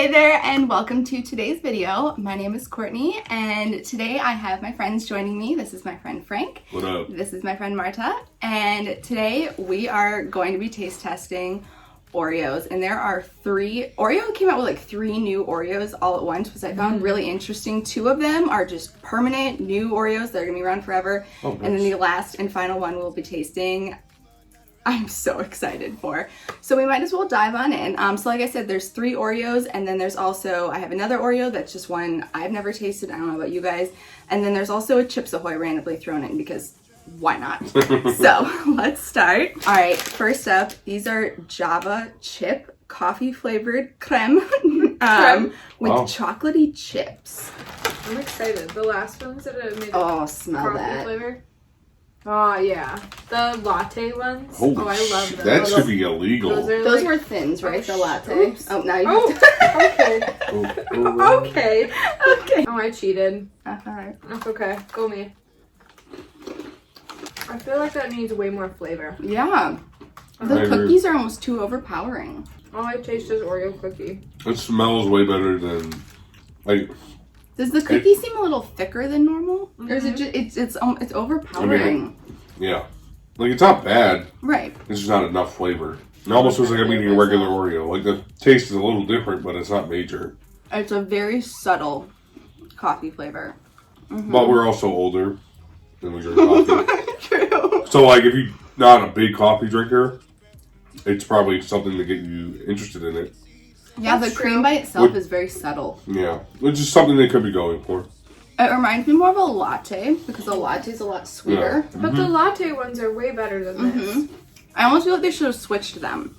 Hey there and welcome to today's video. My name is Courtney and today I have my friends joining me. This is my friend Frank. What up? This is my friend Marta. And today we are going to be taste testing Oreos, and there are Oreo came out with like 3 new Oreos all at once, which I found really interesting. 2 of them are just permanent new Oreos. They're gonna be around forever. Oh, nice. And then the last and final one we'll be tasting, I'm so excited for. So we might as well dive on in. So like I said, there's 3 Oreos, and then there's also, I have another Oreo that's just one I've never tasted. I don't know about you guys. And then there's also a Chips Ahoy randomly thrown in because why not? So let's start. All right, first up, these are Java chip coffee flavored creme with chocolatey chips. I'm excited. The last ones that I made Oh, smell coffee that. flavor. Oh yeah, the latte ones. Holy I love shit, them. that should be illegal. Those were thins, right? The latte. Oops. Oh, now you. Oh, okay. Okay. Okay. Oh, I cheated. All right. That's okay. Go me. I feel like that needs way more flavor. Yeah. The cookies are almost too overpowering. All I taste is Oreo cookie. It smells way better than, like, Does the cookie seem a little thicker than normal, or is it just it's overpowering? yeah. Like, it's not bad. Right. It's just not enough flavor. It almost feels like I'm eating a regular Oreo. Like, the taste is a little different, but it's not major. It's a very subtle coffee flavor. But we're also older than we drink coffee. True. So, like, if you're not a big coffee drinker, it's probably something to get you interested in it. Yeah, That's the cream true. by itself is very subtle. Yeah. Which is something they could be going for. It reminds me more of a latte because a latte is a lot sweeter. Yeah. But the latte ones are way better than this. I almost feel like they should have switched them.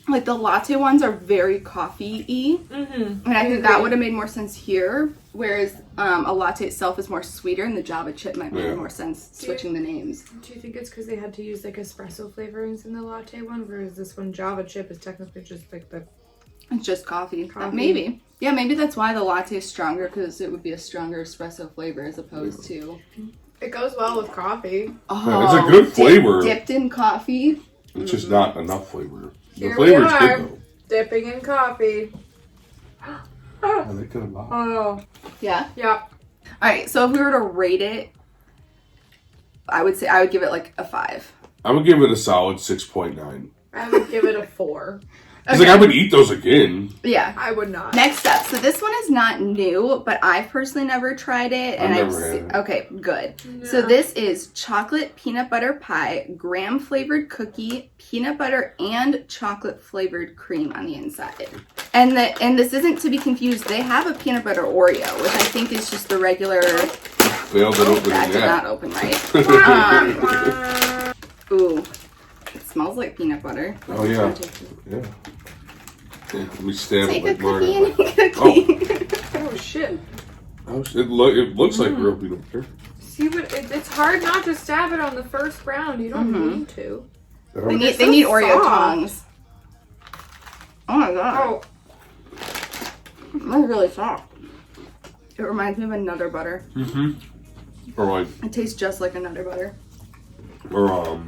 Like the latte ones are very coffee-y, and I think that would have made more sense here. Whereas a latte itself is more sweeter, and the Java chip might make more sense switching the names. Do you think it's because they had to use like espresso flavorings in the latte one, whereas this one Java chip is technically just like the It's just coffee. Maybe. Yeah, maybe that's why the latte is stronger, because it would be a stronger espresso flavor as opposed to... It goes well with coffee. Oh, It's a good flavor. Dipped in coffee. It's just not enough flavor. The Here flavor's we are, good, dipping in coffee. though. They could have bought. Oh, Yeah. yeah. All right, so if we were to rate it, I would say I would give it like a 5. I would give it a solid 6.9. I would give it a 4. It's like I would eat those again. Yeah. I would not. Next up, so this one is not new, but I've personally never tried it, and I've never had it. Okay, good. Yeah. So this is chocolate peanut butter pie, graham flavored cookie, peanut butter and chocolate flavored cream on the inside. And this isn't to be confused. They have a peanut butter Oreo, which I think is just the regular. Failed at opening That did that. not open right. Ooh, it smells like peanut butter. Oh, yeah. Yeah. Okay, let me stab Take it a like Marta. cookie and a cookie. Oh shit. Oh, it looks like real peanut butter. See, but it's hard not to stab it on the first round. You don't need to. They need so Oreo soft. tongs. Oh my god. Oh, That's really soft. It reminds me of a Nutter Butter. Or like, It tastes just like a Nutter Butter. or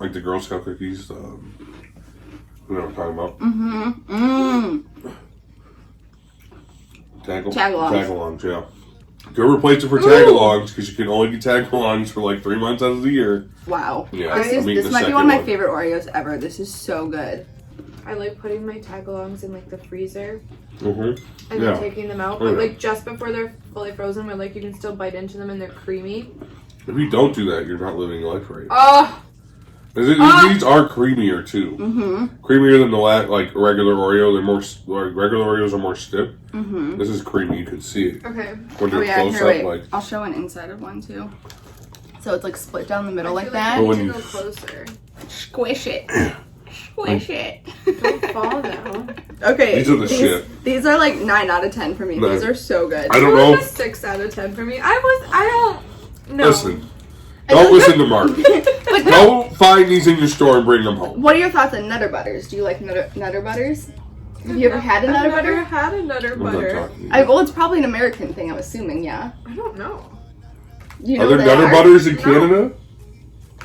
like the Girl Scout cookies. You know what I'm talking about? Tagalongs. Tagalongs, yeah. If you ever replace it for tagalongs, because you can only get tagalongs for like 3 months out of the year. Wow. Yeah, This I'm eating this the might be second one of my one. favorite Oreos ever. This is so good. I like putting my tagalongs in like the freezer Mm-hmm. and Yeah. then taking them out. Oh, But yeah. like just before they're fully frozen, where like you can still bite into them and they're creamy. If you don't do that, you're not living life right. Oh, These are creamier too. Creamier than the like regular Oreo. They're more like regular Oreos are more stiff. This is creamy. You can see it okay. when Oh you're yeah, close here, wait. up. Like I'll show an inside of one too. So it's like split down the middle I like feel that. I But need when to you- go closer. Squish it. Squish it. Don't fall down. Okay. These are the shit. These are like 9 out of 10 for me. No. These are so good. I don't That know. was a 6 out of 10 for me. I don't. No. Listen, don't listen to Mark. Go find these in your store and bring them home. What are your thoughts on Nutter Butters? Do you like Nutter Butters? Have you ever had a Nutter I've never Butter? had a Nutter I'm not Butter. talking. Well, it's probably an American thing, I'm assuming, yeah. I don't know. Do you Are know there what Nutter they are? Butters in Canada?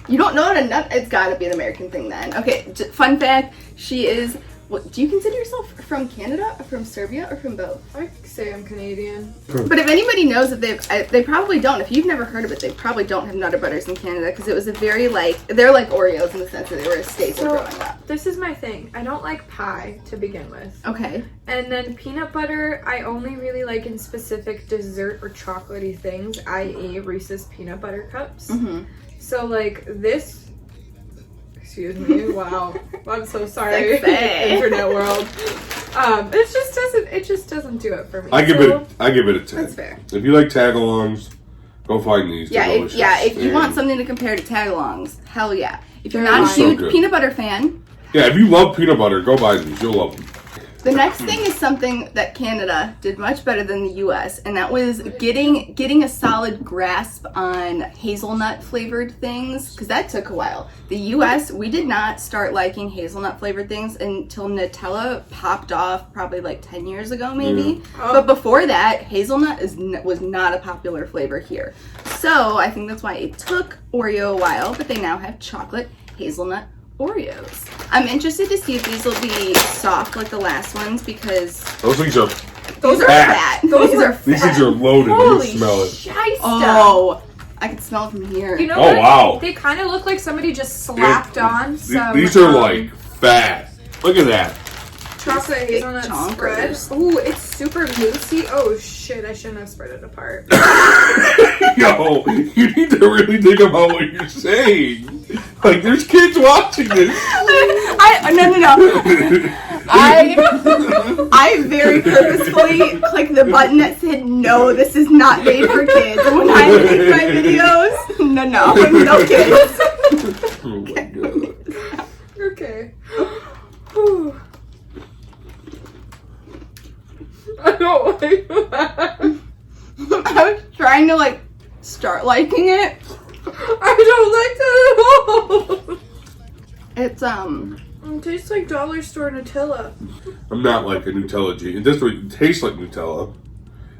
You don't know what a nut? It's got to be an American thing then. Okay, fun fact: she is What, do you consider yourself from Canada or from Serbia or from both? I say I'm Canadian. But if anybody knows that they probably don't. If you've never heard of it, they probably don't have Nutter Butters in Canada because it was a very they're like Oreos in the sense that they were a staple growing up. This is my thing. I don't like pie to begin with. Okay. And then peanut butter, I only really like in specific dessert or chocolatey things, i.e. Reese's peanut butter cups. Mm-hmm. So like this. Excuse me. Wow. I'm so sorry. Sexy. Internet world. It just doesn't do it for me. I give it a 10. That's fair. If you like tagalongs, go find these. Yeah, They're delicious. if you want something to compare to tagalongs, hell yeah. If you're not a so huge good. peanut butter fan, Yeah, if you love peanut butter, go buy these. You'll love them. the next thing is something that Canada did much better than the US, and that was getting a solid grasp on hazelnut flavored things, because that took a while. The US, we did not start liking hazelnut flavored things until Nutella popped off probably like 10 years ago maybe. Oh. But before that, hazelnut was not a popular flavor here. So I think that's why it took Oreo a while, but they now have chocolate hazelnut Oreos. I'm interested to see if these will be soft like the last ones because Those things are those are fat. fat. Those are These things are loaded. You Holy can smell it. shiesta. Oh, I can smell it from here. You know Oh, what? wow. They kind of look like somebody just slapped on some. These are like fat. Look at that. chocolate hazelnut spread. chonkers. Ooh, it's super moussey. Oh shit! I shouldn't have spread it apart. Yo, you need to really think about what you're saying. Like, there's kids watching this. No. I very purposefully clicked the button that said, no, this is not made for kids. When I make my videos, no kids. Oh my god. Okay. Whew. I don't like that. I was trying to start liking it. I don't like that at all. It's It tastes like dollar store Nutella. I'm not like a Nutella G. It doesn't taste like Nutella.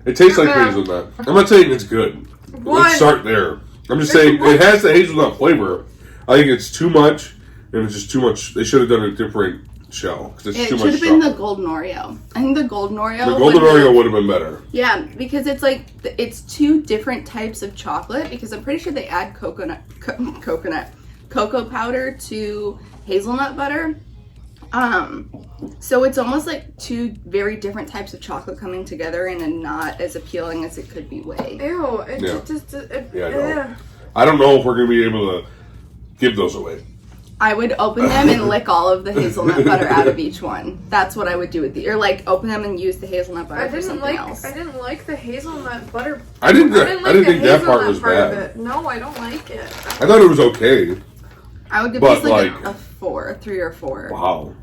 It tastes like Uh-uh. hazelnut. I'm not saying it's good. One. Let's start there. I'm just saying it has the hazelnut flavor. I think it's too much, and it's just too much. They should have done a different shell because it's it too should much have been the chocolate. golden Oreo. I think the golden Oreo. The golden Oreo would have been better. Yeah, because it's two different types of chocolate. Because I'm pretty sure they add cocoa powder to hazelnut butter. So it's almost like two very different types of chocolate coming together in a not as appealing as it could be way. Ew. It Yeah. just. Yeah, I know. I don't know if we're gonna be able to give those away. I would open them and lick all of the hazelnut butter out of each one. That's what I would do with the, or open them and use the hazelnut butter for something else. I didn't like the hazelnut butter. I didn't the think that part hazelnut was part bad. of it. No, I don't like it. I thought it was okay. I would give But, these like- a 4, 3 or 4. Wow.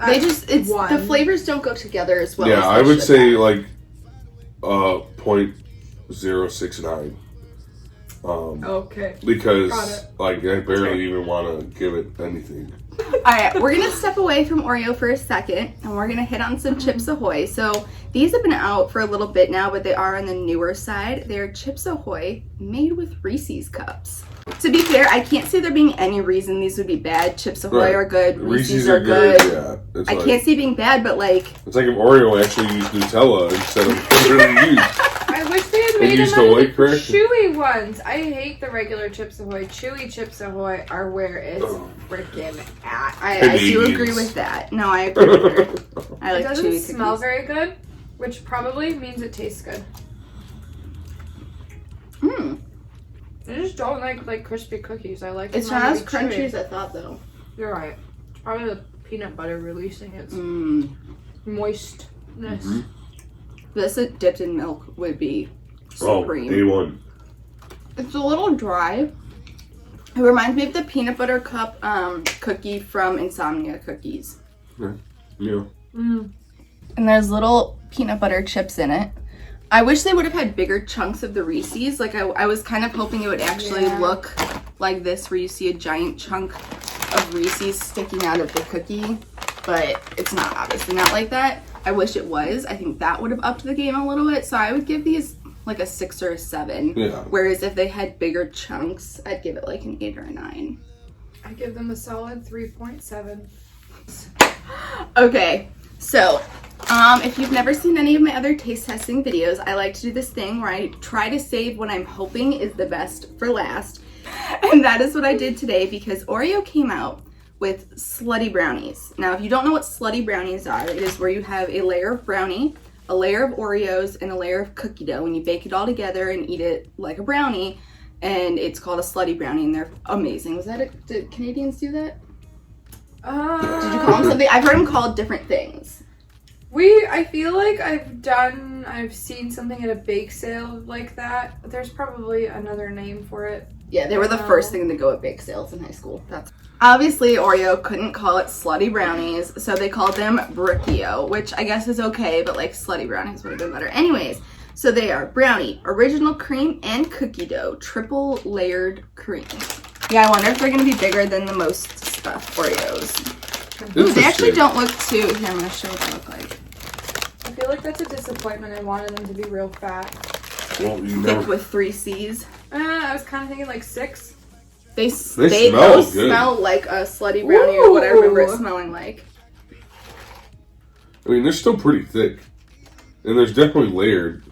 They just, it's one. the flavors don't go together as well. Yeah, as I they would should say have. like 0.069. Okay. Got Because it. like I barely even want to give it anything. Alright, we're gonna step away from Oreo for a second and we're gonna hit on some Chips Ahoy. So these have been out for a little bit now, but they are on the newer side. They're Chips Ahoy made with Reese's cups. To be fair, I can't say there being any reason these would be bad. Chips Ahoy Right. are good, Reese's are good. Yeah, it's I like, can't see being bad, but It's like if Oreo actually used Nutella instead of really used. I wish they had They made used them the out of white the cracker? chewy ones. I hate the regular Chips Ahoy. Chewy Chips Ahoy are where it's freaking at. I do agree Canadians. with that. No, I agree with her. I It like doesn't chewy smell cookies. very good, which probably means it tastes good. I just don't like crispy cookies. I like It's them not to as be crunchy chewy. as I thought, though. You're right. It's probably the peanut butter releasing its moistness. Mhm. This dipped in milk would be Oh, supreme. A1. It's a little dry. It reminds me of the peanut butter cup cookie from Insomnia Cookies. Yeah. And there's little peanut butter chips in it. I wish they would have had bigger chunks of the Reese's. I was kind of hoping it would actually look like this, where you see a giant chunk of Reese's sticking out of the cookie. But it's not, obviously not like that. I wish it was. I think that would have upped the game a little bit. So I would give these like a 6 or a 7. Yeah. Whereas if they had bigger chunks, I'd give it like an 8 or a 9. I give them a solid 3.7. Okay, so if you've never seen any of my other taste testing videos, I like to do this thing where I try to save what I'm hoping is the best for last. And that is what I did today because Oreo came out with Slutty Brownies. Now, if you don't know what Slutty Brownies are, it is where you have a layer of brownie, a layer of Oreos, and a layer of cookie dough, and you bake it all together and eat it like a brownie, and it's called a Slutty Brownie, and they're amazing. Was that it? Did Canadians do that? Did you call them something? I've heard them called different things. I feel like I've seen something at a bake sale like that. There's probably another name for it. Yeah, they were the first thing to go at bake sales in high school. That's obviously Oreo couldn't call it Slutty Brownies, so they called them Brookleo, which I guess is okay, but like Slutty Brownies would have been better. Anyways, so they are brownie, original cream, and cookie dough, triple layered cream. Yeah, I wonder if they're gonna be bigger than the most stuffed Oreos. Ooh, they actually don't look too. Here, I'm gonna show what they look like. I feel like that's a disappointment. I wanted them to be real fat. Well, you Thick never. with 3 C's. I was kind of thinking like 6. They smell those good. smell like a Slutty Brownie or what I remember it Ooh. smelling like. I mean, they're still pretty thick, and there's definitely layered.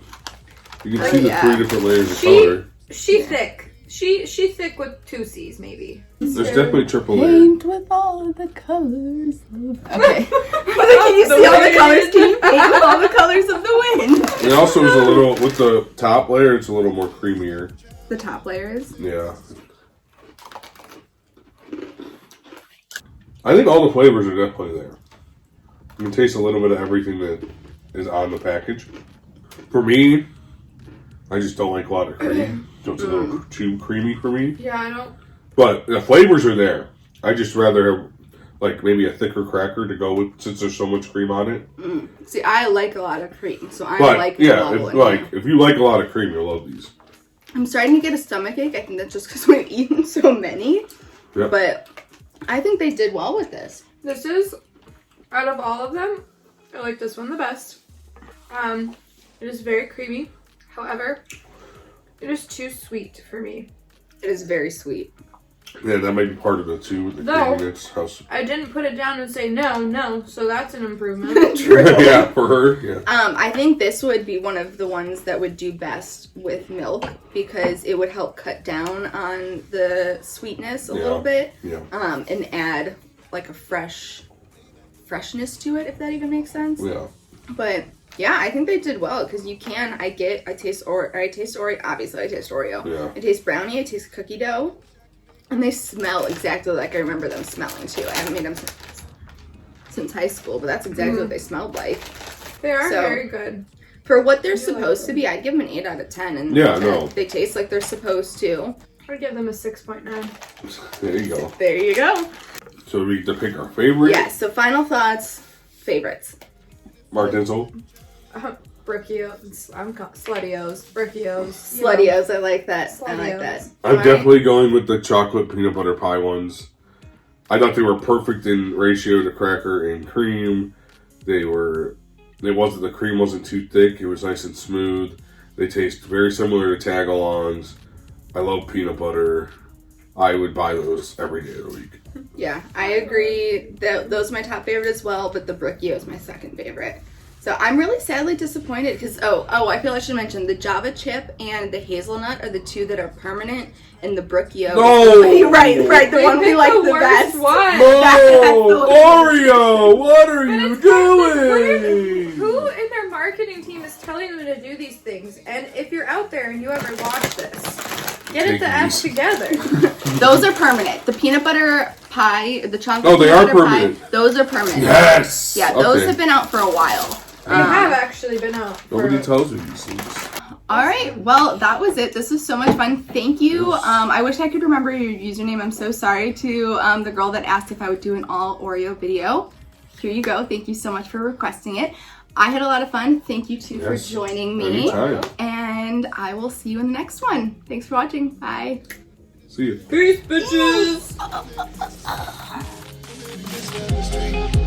You can see the yeah. 3 different layers of color. She thick. She thick with 2 C's maybe. There's definitely triple layered. with all the colors of... Okay. Can you see all the colors? Can you paint with all the colors of the wind? It also is a little, with the top layer, it's a little more creamier. The top layer is? Yeah. I think all the flavors are definitely there. You can taste a little bit of everything that is on the package. For me, I just don't like a lot of cream. So it's a little too creamy for me. Yeah, I don't. But the flavors are there. I just rather have like maybe a thicker cracker to go with since there's so much cream on it. See, I like a lot of cream, so I'm But like yeah, if you like a lot of cream, you'll love these. I'm starting to get a stomachache. I think that's just because we've eaten so many. Yep. But I think they did well with this. This is, out of all of them, I like this one the best. It is very creamy. However, it is too sweet for me. It is very sweet. Yeah, that might be part of it too. The No. creaminess. I didn't put it down and say no, so that's an improvement. True. Yeah, for her. Yeah. I think this would be one of the ones that would do best with milk because it would help cut down on the sweetness a little bit. Yeah. And add like a freshness to it, if that even makes sense. Yeah. But yeah, I think they did well because you can. I taste Oreo. Obviously, I taste Oreo. Yeah. I taste brownie. I taste cookie dough, and they smell exactly like I remember them smelling too. I haven't made them since high school, but that's exactly what they smelled like. They are So- very good. For what they're supposed to be, I'd give them an 8 out of 10. And Yeah, no. they taste like they're supposed to. I'd give them a 6.9. There you go. There you go. So we get to pick our favorite. Yes. So final thoughts, favorites. Mark Denzel. Brookios. I'm called Sluttios. Brookios. Sluttios. I like that. I like that. Sluttios. I'm All right. definitely going with the chocolate peanut butter pie ones. I thought they were perfect in ratio to cracker and cream. The cream wasn't too thick. It was nice and smooth. They taste very similar to Tagalongs. I love peanut butter. I would buy those every day of the week. Yeah, I agree. Those are my top favorite as well, but the Brookleo is my second favorite. So I'm really sadly disappointed because, I feel I should mention the Java chip and the hazelnut are the two that are permanent, and the Brookleo. No! Right, the one we picked like the the worst best. one. No! Oreo! What are you doing? Who in their marketing team is telling them to do these things? And if you're out there and you ever watch this, get it Take the F these. together. Those are permanent. The peanut butter pie, the chocolate Oh, they peanut are butter permanent. pie, those are permanent. Yes! Yeah, those Okay. have been out for a while. They have actually been out. Nobody For, tells me these things. All right, well, that was it. This was so much fun. Thank you. I wish I could remember your username. I'm so sorry to the girl that asked if I would do an all Oreo video. Here you go. Thank you so much for requesting it. I had a lot of fun. Thank you, too, Yes. for joining me. Anytime. And I will see you in the next one. Thanks for watching. Bye. See you. Peace, bitches! This